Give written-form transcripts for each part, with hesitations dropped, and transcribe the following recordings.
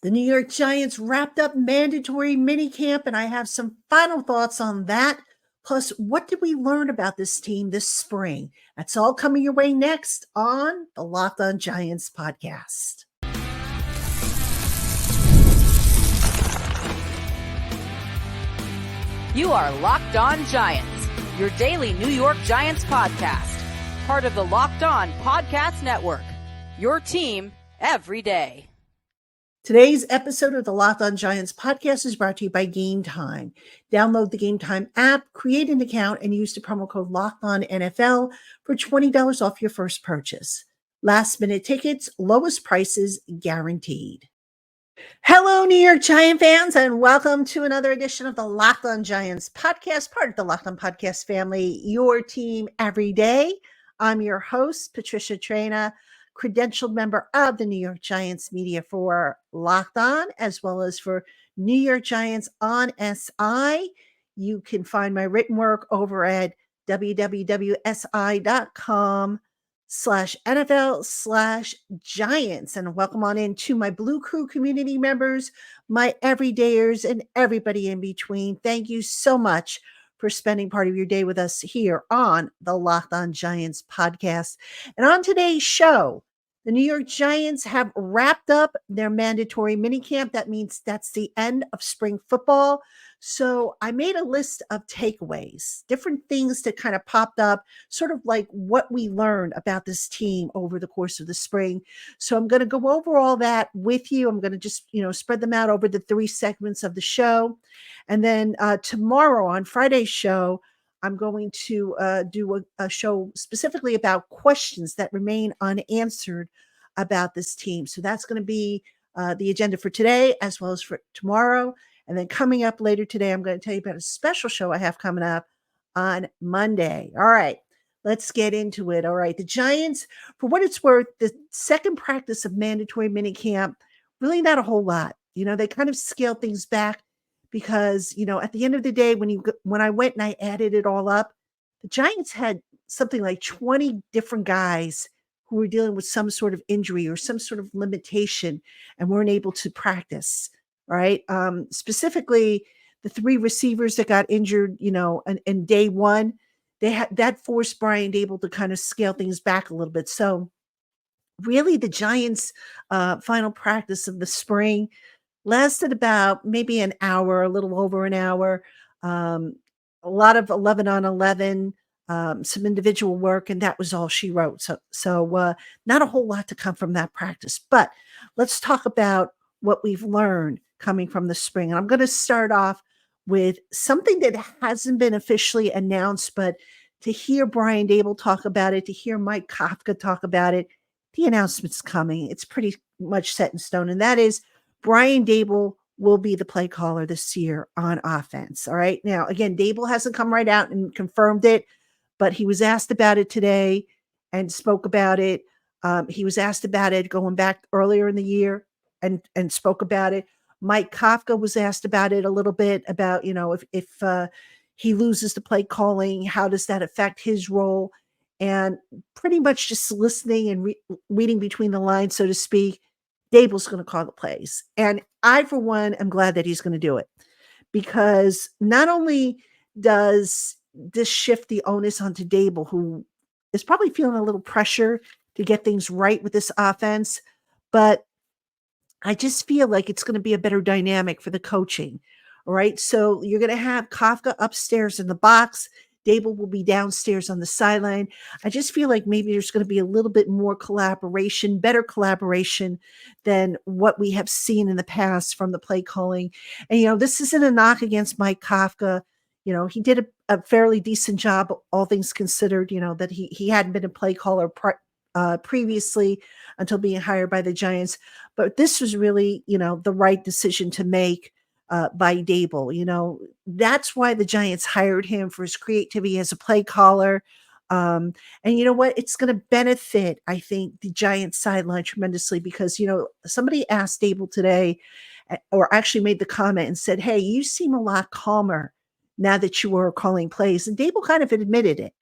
The New York Giants wrapped up mandatory minicamp, and I have some final thoughts on that. Plus, what did we learn about this team this spring? That's all coming your way next on the Locked On Giants podcast. You are Locked On Giants, your daily New York Giants podcast, part of the Locked On Podcast Network, your team every day. Today's episode of the Locked On Giants podcast is brought to you by Game Time. Download the Game Time app, create an account, and use the promo code LOCKEDONNFL for $20 off your first purchase. Last-minute tickets, lowest prices guaranteed. Hello, New York Giant fans, and welcome to another edition of the Locked On Giants podcast, part of the Locked On Podcast family, your team every day. I'm your host, Patricia Traina, credentialed member of the New York Giants media for Locked On, as well as for New York Giants on SI. You can find my written work over at www.si.com/NFL/Giants. And welcome on in to my Blue Crew community members, my everydayers, and everybody in between. Thank you so much for spending part of your day with us here on the Locked On Giants podcast. And on today's show, the New York Giants have wrapped up their mandatory minicamp. That means that's the end of spring football. So I made a list of takeaways, different things that kind of popped up, sort of like what we learned about this team over the course of the spring. So I'm going to go over all that with you. I'm going to just, spread them out over the 3 segments of the show. And then tomorrow on Friday's show, I'm going to do a show specifically about questions that remain unanswered about this team. So that's going to be the agenda for today as well as for tomorrow. And then coming up later today, I'm going to tell you about a special show I have coming up on Monday. All right, let's get into it. All right, the Giants, for what it's worth, the second practice of mandatory minicamp, really not a whole lot. They kind of scaled things back. Because, at the end of the day, when I went and I added it all up, the Giants had something like 20 different guys who were dealing with some sort of injury or some sort of limitation and weren't able to practice, right? Specifically, the 3 receivers that got injured, in day one, that forced Brian Dable to kind of scale things back a little bit. So really the Giants' final practice of the spring lasted about maybe an hour, a little over an hour. A lot of 11 on 11, some individual work, and that was all she wrote. So not a whole lot to come from that practice. But let's talk about what we've learned coming from the spring. And I'm going to start off with something that hasn't been officially announced, but to hear Brian Dable talk about it, to hear Mike Kafka talk about it, the announcement's coming. It's pretty much set in stone, and that is Brian Dable will be the play caller this year on offense. All right. Now, again, Dable hasn't come right out and confirmed it, but he was asked about it today and spoke about it. He was asked about it going back earlier in the year and spoke about it. Mike Kafka was asked about it a little bit about, if he loses the play calling, how does that affect his role? And pretty much just listening and reading between the lines, so to speak, Dable's going to call the plays. And I, for one, am glad that he's going to do it because not only does this shift the onus onto Dable, who is probably feeling a little pressure to get things right with this offense, but I just feel like it's going to be a better dynamic for the coaching. All right. So you're going to have Kafka upstairs in the box. Dable will be downstairs on the sideline. I just feel like maybe there's going to be a little bit more collaboration, better collaboration than what we have seen in the past from the play calling. And, this isn't a knock against Mike Kafka. He did a fairly decent job, all things considered, that he hadn't been a play caller previously until being hired by the Giants. But this was really, the right decision to make. By Dable. That's why the Giants hired him, for his creativity as a play caller. And you know what? It's going to benefit, I think, the Giants sideline tremendously because, somebody asked Dable today, or actually made the comment and said, hey, you seem a lot calmer now that you were calling plays. And Dable kind of admitted it.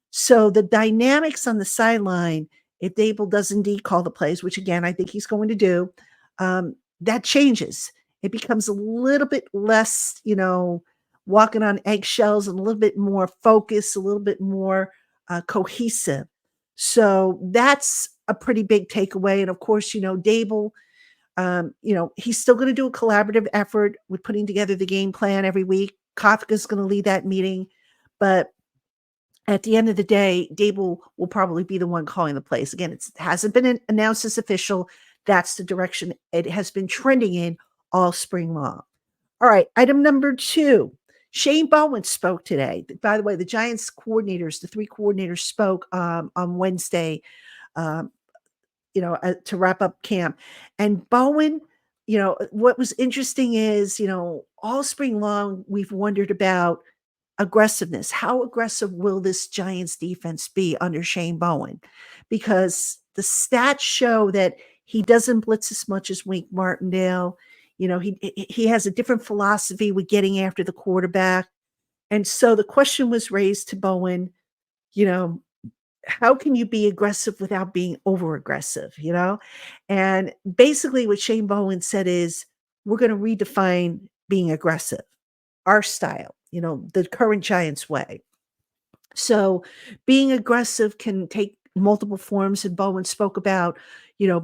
So the dynamics on the sideline, if Dable does indeed call the plays, which again, I think he's going to do, that changes. It becomes a little bit less, walking on eggshells, and a little bit more focused, a little bit more cohesive. So that's a pretty big takeaway. And of course, Dable, he's still going to do a collaborative effort with putting together the game plan every week. Kafka's going to lead that meeting, but at the end of the day, Dable will probably be the one calling the plays. Again, it hasn't been announced as official. That's the direction it has been trending in all spring long. All right, item number 2. Shane Bowen spoke today. By the way, the Giants coordinators, the 3 coordinators spoke on Wednesday, um, to wrap up camp. And Bowen, what was interesting is, all spring long, we've wondered about aggressiveness. How aggressive will this Giants defense be under Shane Bowen? Because the stats show that he doesn't blitz as much as Wink Martindale. He has a different philosophy with getting after the quarterback. And so the question was raised to Bowen, you know, how can you be aggressive without being over aggressive, And basically what Shane Bowen said is, we're going to redefine being aggressive, our style, the current Giants way. So being aggressive can take multiple forms. And Bowen spoke about,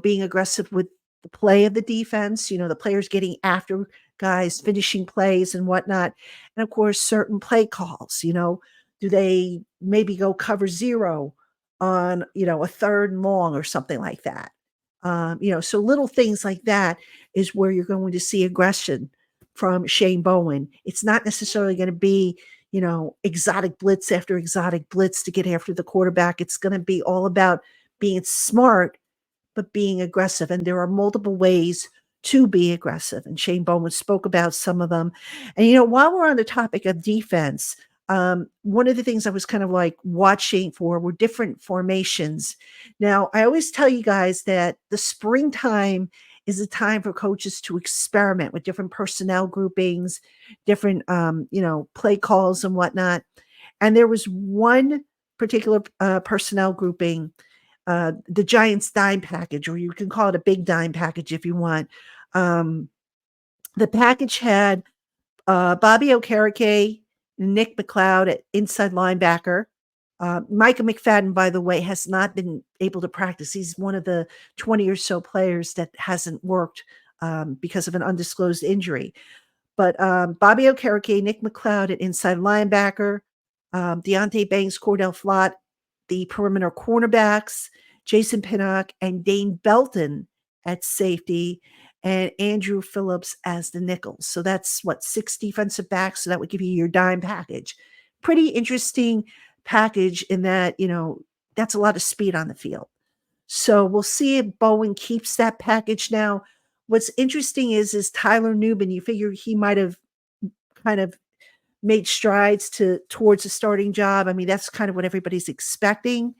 being aggressive with the play of the defense, the players getting after guys, finishing plays and whatnot. And of course, certain play calls, do they maybe go cover 0 on, a 3rd and long or something like that? So little things like that is where you're going to see aggression from Shane Bowen. It's not necessarily going to be, exotic blitz after exotic blitz to get after the quarterback. It's going to be all about being smart, but being aggressive. And there are multiple ways to be aggressive. And Shane Bowen spoke about some of them. And, while we're on the topic of defense, one of the things I was kind of like watching for were different formations. Now, I always tell you guys that the springtime is a time for coaches to experiment with different personnel groupings, different, play calls and whatnot. And there was one particular personnel grouping, the Giants dime package, or you can call it a big dime package if you want. The package had Bobby Okereke, Nick McLeod at inside linebacker. Micah McFadden, by the way, has not been able to practice. He's one of the 20 or so players that hasn't worked because of an undisclosed injury. But Bobby Okereke, Nick McLeod at inside linebacker, Deontay Banks, Cordell Flott, the perimeter cornerbacks, Jason Pinnock, and Dane Belton at safety, and Andrew Phillips as the nickels. So that's 6 defensive backs. So that would give you your dime package. Pretty interesting package in that, that's a lot of speed on the field. So we'll see if Bowen keeps that package. Now, what's interesting is Tyler Newman, you figure he might have kind of made strides towards a starting job. I mean, that's kind of what everybody's expecting.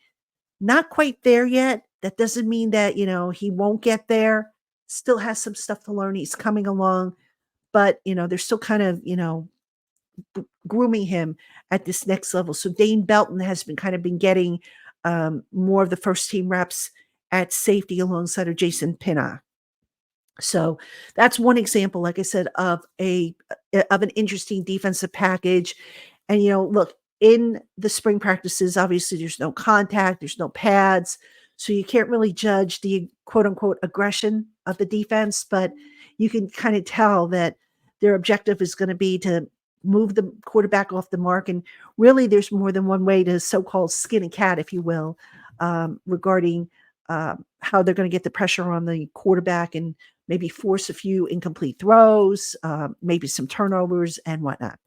Not quite there yet. That doesn't mean that, he won't get there. Still has some stuff to learn. He's coming along, but, they're still kind of, grooming him at this next level. So Dane Belton has been getting more of the first team reps at safety alongside of Jason Pinnock. So that's one example, like I said, of an interesting defensive package. And, look, in the spring practices, obviously there's no contact, there's no pads. So you can't really judge the quote unquote aggression of the defense, but you can kind of tell that their objective is going to be to move the quarterback off the mark. And really there's more than one way to so-called skin a cat, if you will, regarding how they're going to get the pressure on the quarterback and maybe force a few incomplete throws, maybe some turnovers and whatnot.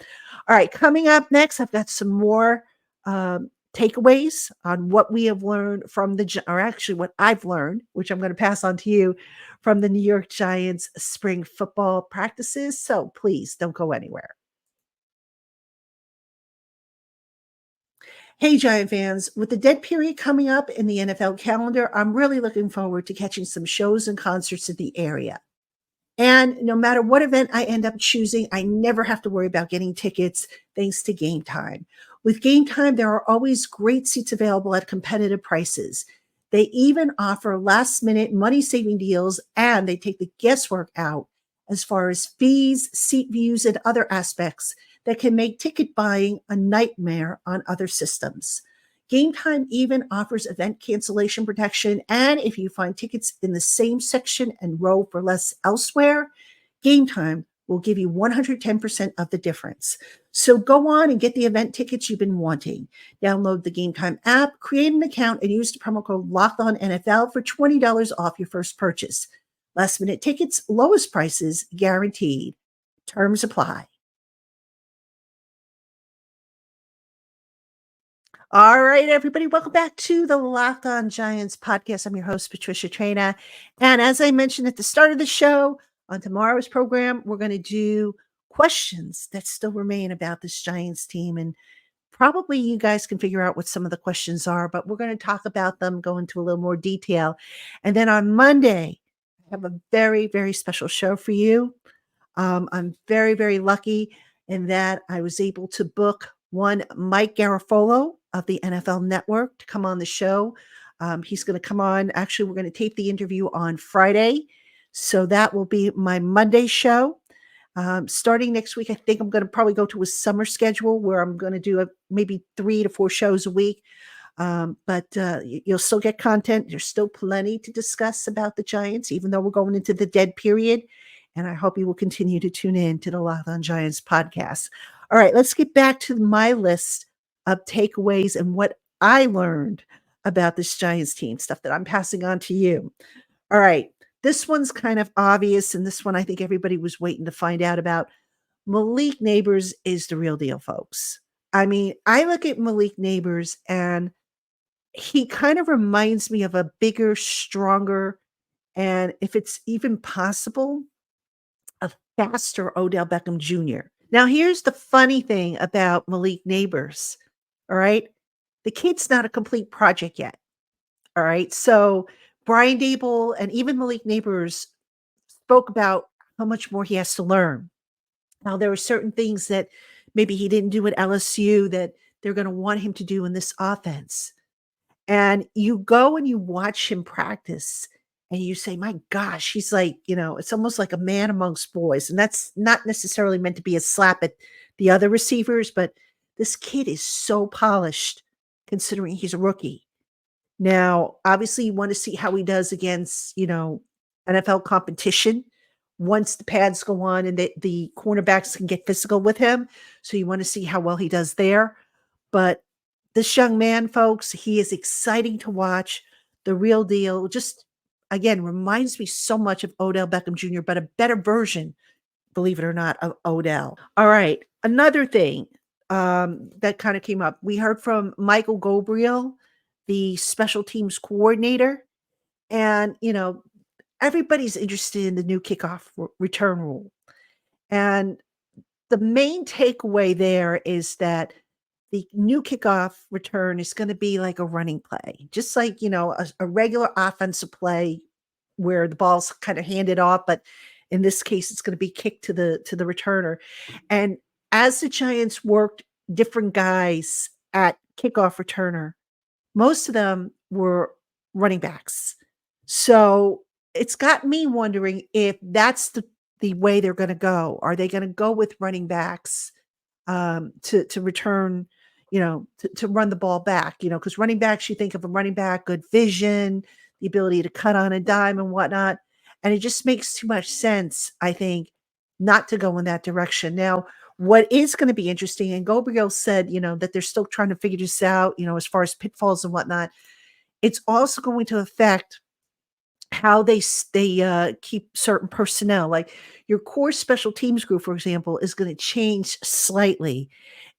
All right, coming up next, I've got some more takeaways on what we have learned from what I've learned, which I'm going to pass on to you, from the New York Giants spring football practices. So please don't go anywhere. Hey, Giant fans, with the dead period coming up in the NFL calendar, I'm really looking forward to catching some shows and concerts in the area. And no matter what event I end up choosing, I never have to worry about getting tickets thanks to Game Time. With Game Time, there are always great seats available at competitive prices. They even offer last minute money saving deals, and they take the guesswork out as far as fees, seat views, and other aspects that can make ticket buying a nightmare on other systems. Game Time even offers event cancellation protection, and if you find tickets in the same section and row for less elsewhere, Game Time will give you 110% of the difference. So go on and get the event tickets you've been wanting. Download the Game Time app, create an account, and use the promo code LOCKEDONNFL for $20 off your first purchase. Last minute tickets, lowest prices guaranteed. Terms apply. All right, everybody, welcome back to the Locked On Giants podcast. I'm your host, Patricia Traina. And as I mentioned at the start of the show, on tomorrow's program, we're going to do questions that still remain about this Giants team. And probably you guys can figure out what some of the questions are, but we're going to talk about them, go into a little more detail. And then on Monday, I have a very, very special show for you. I'm very, very lucky in that I was able to book one Mike Garafolo of the NFL Network to come on the show. He's going to come on. Actually, we're going to tape the interview on Friday. So that will be my Monday show. Starting next week, I think I'm going to probably go to a summer schedule where I'm going to do maybe 3 to 4 shows a week. But you'll still get content. There's still plenty to discuss about the Giants, even though we're going into the dead period. And I hope you will continue to tune in to the Locked On Giants podcast. All right, let's get back to my list of takeaways and what I learned about this Giants team, stuff that I'm passing on to you. All right, this one's kind of obvious, and this one I think everybody was waiting to find out about. Malik Neighbors is the real deal, folks. I mean, I look at Malik Neighbors, and he kind of reminds me of a bigger, stronger, and if it's even possible, a faster Odell Beckham Jr. Now, here's the funny thing about Malik Neighbors. All right. The kid's not a complete project yet. All right. So Brian Dable and even Malik Neighbors spoke about how much more he has to learn. Now, there are certain things that maybe he didn't do at LSU that they're going to want him to do in this offense. And you go and you watch him practice and you say, my gosh, he's like, it's almost like a man amongst boys. And that's not necessarily meant to be a slap at the other receivers, but this kid is so polished considering he's a rookie. Now, obviously, you want to see how he does against, NFL competition once the pads go on and the cornerbacks can get physical with him. So you want to see how well he does there. But this young man, folks, he is exciting to watch. The real deal. Just, again, reminds me so much of Odell Beckham Jr., but a better version, believe it or not, of Odell. All right. Another thing that kind of came up. We heard from Michael Gabriel, the special teams coordinator. And, everybody's interested in the new kickoff return rule. And the main takeaway there is that the new kickoff return is going to be like a running play, just like, a regular offensive play where the ball's kind of handed off. But in this case, it's going to be kicked to the returner. And as the Giants worked different guys at kickoff returner, most of them were running backs. So it's got me wondering if that's the way they're going to go. Are they going to go with running backs to return, to run the ball back, because running backs, you think of a running back, good vision, the ability to cut on a dime and whatnot. And it just makes too much sense, I think, not to go in that direction. Now, what is going to be interesting, and Gabriel said, that they're still trying to figure this out, as far as pitfalls and whatnot. It's also going to affect how they keep certain personnel. Like your core special teams group, for example, is going to change slightly.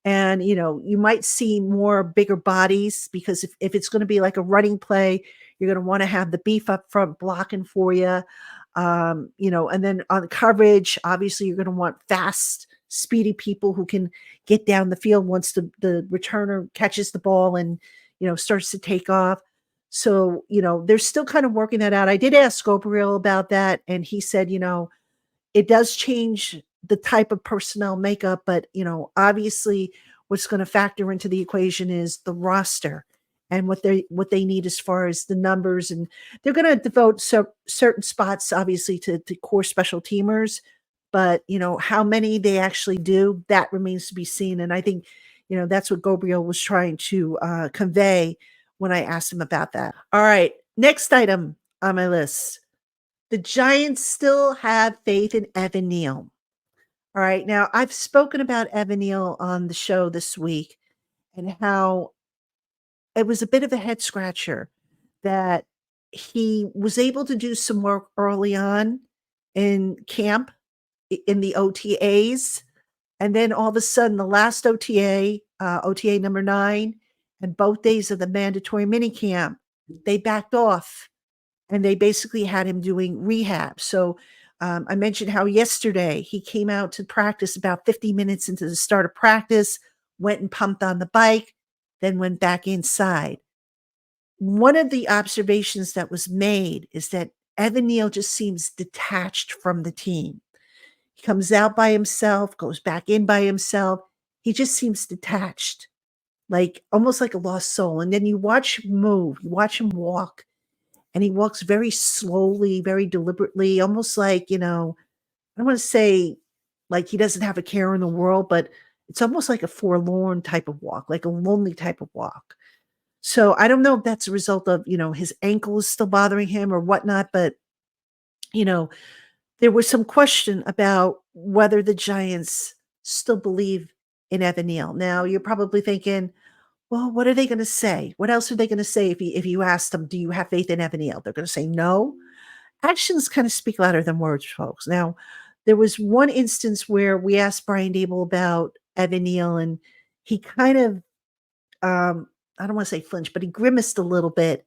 And, you might see more bigger bodies because if it's going to be like a running play, you're going to want to have the beef up front blocking for you. And then on the coverage, obviously you're going to want fast, speedy people who can get down the field once the returner catches the ball and, starts to take off. So, they're still kind of working that out. I did ask Gabriel about that, and he said, it does change the type of personnel makeup, but, obviously what's going to factor into the equation is the roster and what they need as far as the numbers. And they're going to devote certain spots, obviously, to core special teamers. But how many they actually do, that remains to be seen. And I think that's what Gabriel was trying to convey when I asked him about that. All right, next item on my list: the Giants still have faith in Evan Neal. All right, now I've spoken about Evan Neal on the show this week and how it was a bit of a head scratcher that he was able to do some work early on in camp, in the OTAs, and then all of a sudden the last OTA number 9, and both days of the mandatory minicamp, they backed off and they basically had him doing rehab. So I mentioned how yesterday he came out to practice about 50 minutes into the start of practice, went and pumped on the bike, then went back inside. One of the observations that was made is that Evan Neal just seems detached from the team. He comes out by himself, goes back in by himself. He just seems detached, like almost like a lost soul. And then you watch him move, you watch him walk, and he walks very slowly, very deliberately, almost like, I don't want to say like he doesn't have a care in the world, but it's almost like a forlorn type of walk, like a lonely type of walk. So I don't know if that's a result of, his ankle is still bothering him or whatnot, but, you know, there was some question about whether the Giants still believe in Evan Neal. Now you're probably thinking, well, what are they going to say? What else are they going to say if you ask them, do you have faith in Evan Neal? They're going to say no. Actions kind of speak louder than words, folks. Now, there was one instance where we asked Brian Dable about Evan Neal, and he kind of, I don't want to say flinched, but he grimaced a little bit,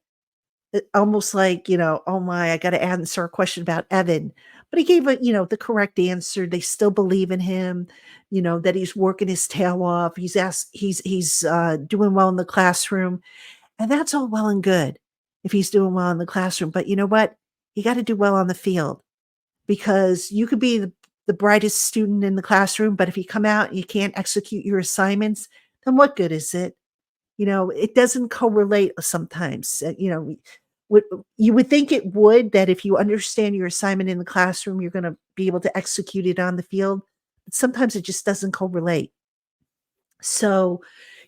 almost like, oh my, I got to answer a question about Evan. But he gave the correct answer. They still believe in him, that he's working his tail off. He's doing well in the classroom, and that's all well and good if he's doing well in the classroom. But you know what? You got to do well on the field, because you could be the brightest student in the classroom, but if you come out and you can't execute your assignments, then what good is it? It doesn't correlate sometimes. What you would think it would, that if you understand your assignment in the classroom, you're going to be able to execute it on the field. But sometimes it just doesn't correlate. So,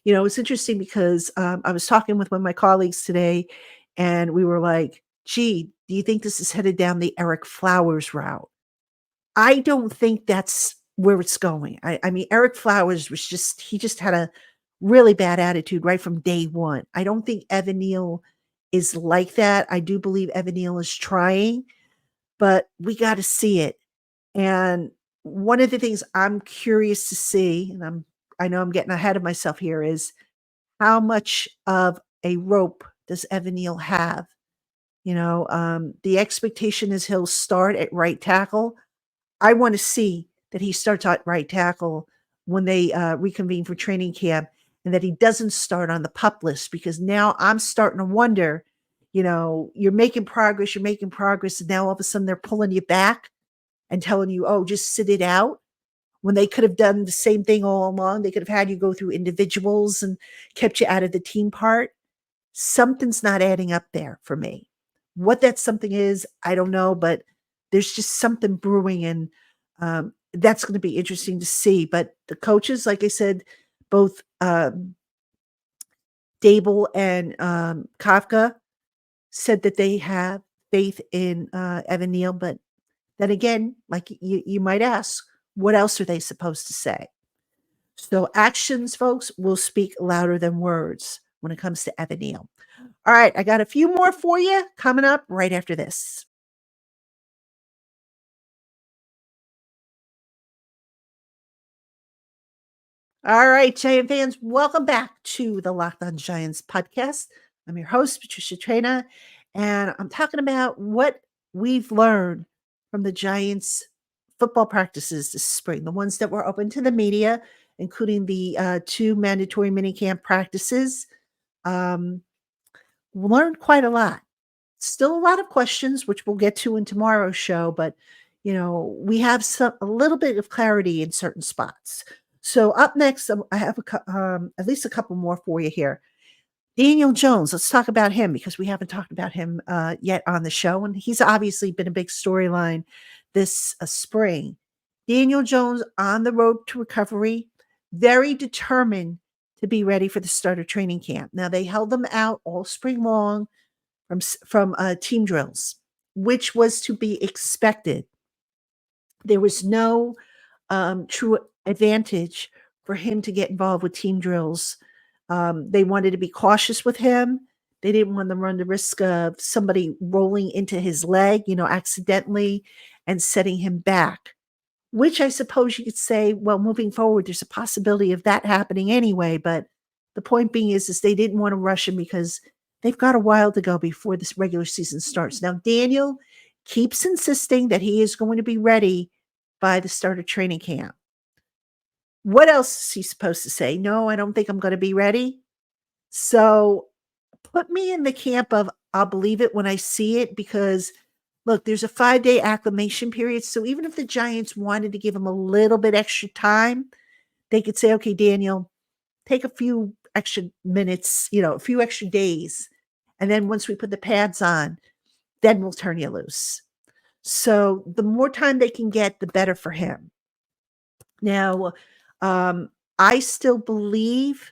it's interesting because I was talking with one of my colleagues today, and we were like, gee, do you think this is headed down the Eric Flowers route? I don't think that's where it's going. I mean, Eric Flowers he just had a really bad attitude right from day one. I don't think Evan Neal is like that. I do believe Evan Neal is trying, but we got to see it. And one of the things I'm curious to see, and I know I'm getting ahead of myself here, is how much of a rope does Evan Neal have? The expectation is he'll start at right tackle. I want to see that he starts at right tackle when they reconvene for training camp, and that he doesn't start on the pup list, because now I'm starting to wonder, you're making progress, and now all of a sudden they're pulling you back and telling you, oh, just sit it out, when they could have done the same thing all along. They could have had you go through individuals and kept you out of the team part. Something's not adding up there for me. What that something is, I don't know, but there's just something brewing, and that's going to be interesting to see. But the coaches, like I said, both Dable and Kafka, said that they have faith in Evan Neal. But then again, like you might ask, what else are they supposed to say? So actions, folks, will speak louder than words when it comes to Evan Neal. All right, I got a few more for you coming up right after this. All right, Giant fans, welcome back to the Locked On Giants podcast. I'm your host, Patricia Traina, and I'm talking about what we've learned from the Giants football practices this spring, the ones that were open to the media, including the 2 mandatory minicamp practices. Um, Learned quite a lot. Still a lot of questions, which we'll get to in tomorrow's show, but we have a little bit of clarity in certain spots. So up next, I have at least a couple more for you here. Daniel Jones, let's talk about him because we haven't talked about him yet on the show. And he's obviously been a big storyline this spring. Daniel Jones on the road to recovery, very determined to be ready for the start of training camp. Now, they held him out all spring long from team drills, which was to be expected. There was no true advantage for him to get involved with team drills. They wanted to be cautious with him. They didn't want to run the risk of somebody rolling into his leg, accidentally and setting him back, which I suppose you could say, well, moving forward, there's a possibility of that happening anyway. But the point being is they didn't want to rush him because they've got a while to go before this regular season starts. Now, Daniel keeps insisting that he is going to be ready by the start of training camp. What else is he supposed to say? No, I don't think I'm going to be ready. So put me in the camp of I'll believe it when I see it, because look, there's a 5-day acclimation period. So even if the Giants wanted to give him a little bit extra time, they could say, okay, Daniel, take a few extra minutes, a few extra days. And then once we put the pads on, then we'll turn you loose. So the more time they can get, the better for him. Now, I still believe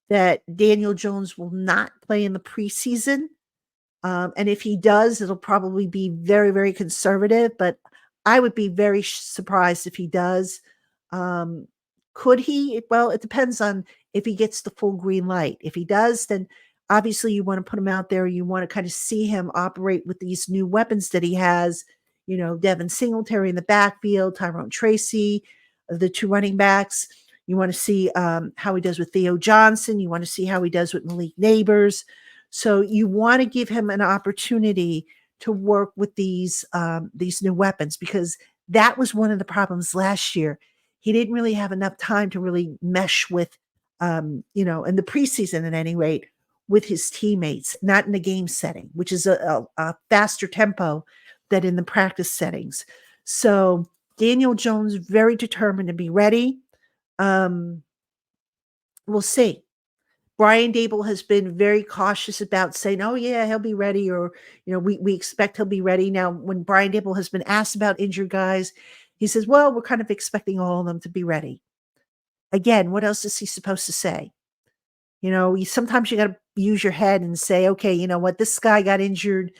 that Daniel Jones will not play in the preseason. And if he does, it'll probably be very, very conservative, but I would be very surprised if he does. Could he? Well, it depends on if he gets the full green light. If he does, then obviously you want to put him out there. You want to kind of see him operate with these new weapons that he has, Devin Singletary in the backfield, Tyrone Tracy, the two running backs. You want to see how he does with Theo Johnson. You want to see how he does with Malik Neighbors. So you want to give him an opportunity to work with these new weapons, because that was one of the problems last year. He didn't really have enough time to really mesh with, in the preseason at any rate, with his teammates, not in the game setting, which is a faster tempo than in the practice settings. So Daniel Jones, very determined to be ready. We'll see. Brian Dable has been very cautious about saying, oh, yeah, he'll be ready, or, we expect he'll be ready. Now, when Brian Dable has been asked about injured guys, he says, well, we're kind of expecting all of them to be ready. Again, what else is he supposed to say? Sometimes you got to use your head and say, okay, you know what, this guy got injured,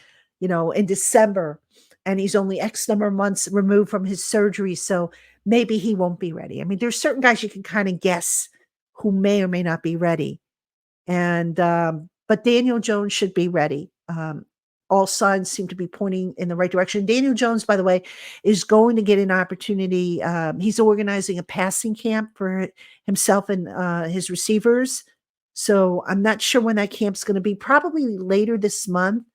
in December, and he's only X number of months removed from his surgery, so maybe he won't be ready. I mean, there's certain guys you can kind of guess who may or may not be ready. And but Daniel Jones should be ready. All signs seem to be pointing in the right direction. Daniel Jones, by the way, is going to get an opportunity. He's organizing a passing camp for himself and his receivers. So I'm not sure when that camp's going to be. Probably later this month.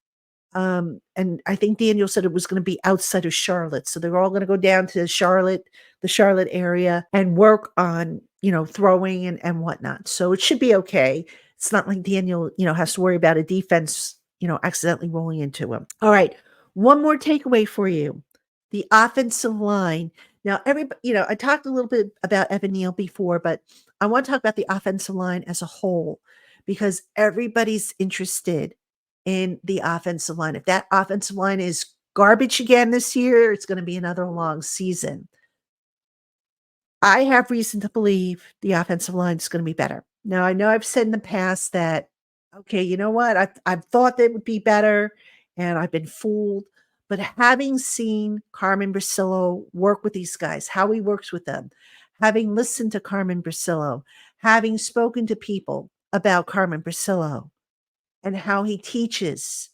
And I think Daniel said it was going to be outside of Charlotte. So they're all going to go down to the Charlotte area, and work on, throwing and whatnot. So it should be okay. It's not like Daniel, has to worry about a defense, accidentally rolling into him. All right. One more takeaway for you. The offensive line. Now, everybody, I talked a little bit about Evan Neal before, but I want to talk about the offensive line as a whole, because everybody's interested in the offensive line. If that offensive line is garbage again this year, it's going to be another long season. I have reason to believe the offensive line is going to be better. Now, I know I've said in the past that, okay, you know what? I've thought they would be better, and I've been fooled. But having seen Carmen Brasillo work with these guys, how he works with them, having listened to Carmen Brasillo, having spoken to people about Carmen Brasillo and how he teaches,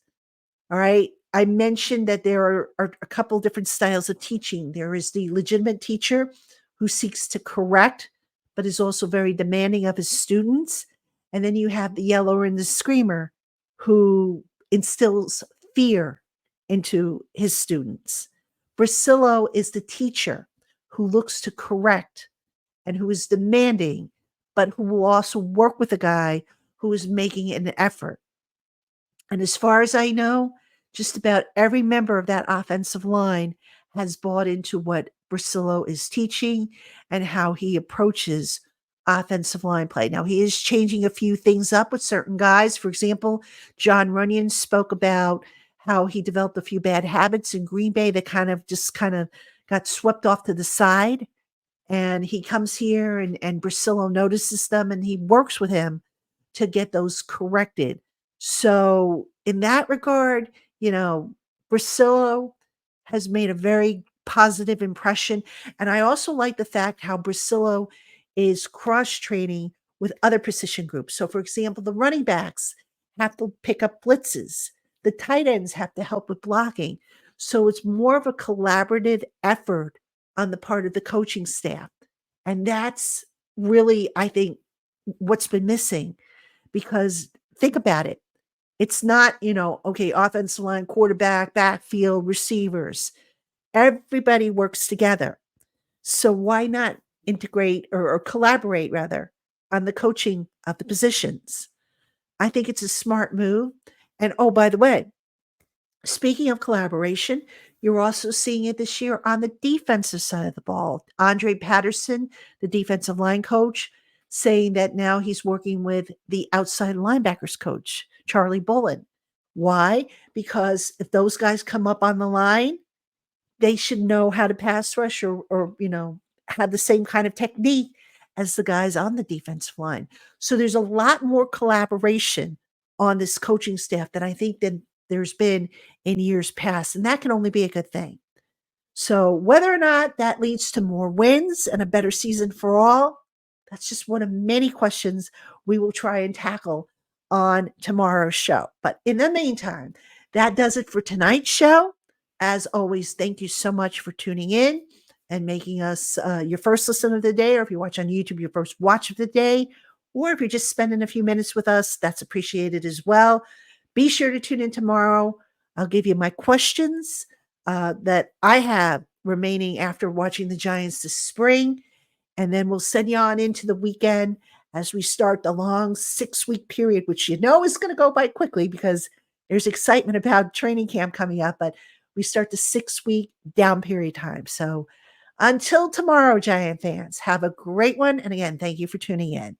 all right? I mentioned that there are a couple different styles of teaching. There is the legitimate teacher who seeks to correct, but is also very demanding of his students. And then you have the yeller and the screamer who instills fear into his students. Brasillo is the teacher who looks to correct and who is demanding, but who will also work with a guy who is making an effort. And as far as I know, just about every member of that offensive line has bought into what Brasillo is teaching and how he approaches offensive line play. Now, he is changing a few things up with certain guys. For example, John Runyon spoke about how he developed a few bad habits in Green Bay that kind of got swept off to the side. And he comes here and Brasillo notices them and he works with him to get those corrected. So in that regard, Brasillo has made a very positive impression. And I also like the fact how Brasillo is cross training with other position groups. So, for example, the running backs have to pick up blitzes, the tight ends have to help with blocking. So it's more of a collaborative effort on the part of the coaching staff. And that's really, I think, what's been missing because think about it. It's not, okay, offensive line, quarterback, backfield, receivers. Everybody works together. So why not integrate or collaborate rather on the coaching of the positions? I think it's a smart move. And oh, by the way, speaking of collaboration, you're also seeing it this year on the defensive side of the ball. Andre Patterson, the defensive line coach, saying that now he's working with the outside linebackers coach, Charlie Bullen. Why? Because if those guys come up on the line, they should know how to pass rush or have the same kind of technique as the guys on the defensive line. So there's a lot more collaboration on this coaching staff than I think that there's been in years past. And that can only be a good thing. So whether or not that leads to more wins and a better season for all, that's just one of many questions we will try and tackle on tomorrow's show. But in the meantime, that does it for tonight's show. As always, thank you so much for tuning in and making us your first listen of the day, or if you watch on YouTube, your first watch of the day, or if you're just spending a few minutes with us, that's appreciated as well. Be sure to tune in tomorrow. I'll give you my questions that I have remaining after watching the Giants this spring. And then we'll send you on into the weekend as we start the long 6-week period, which is going to go by quickly because there's excitement about training camp coming up, but we start the 6-week down period time. So until tomorrow, Giant fans, have a great one. And again, thank you for tuning in.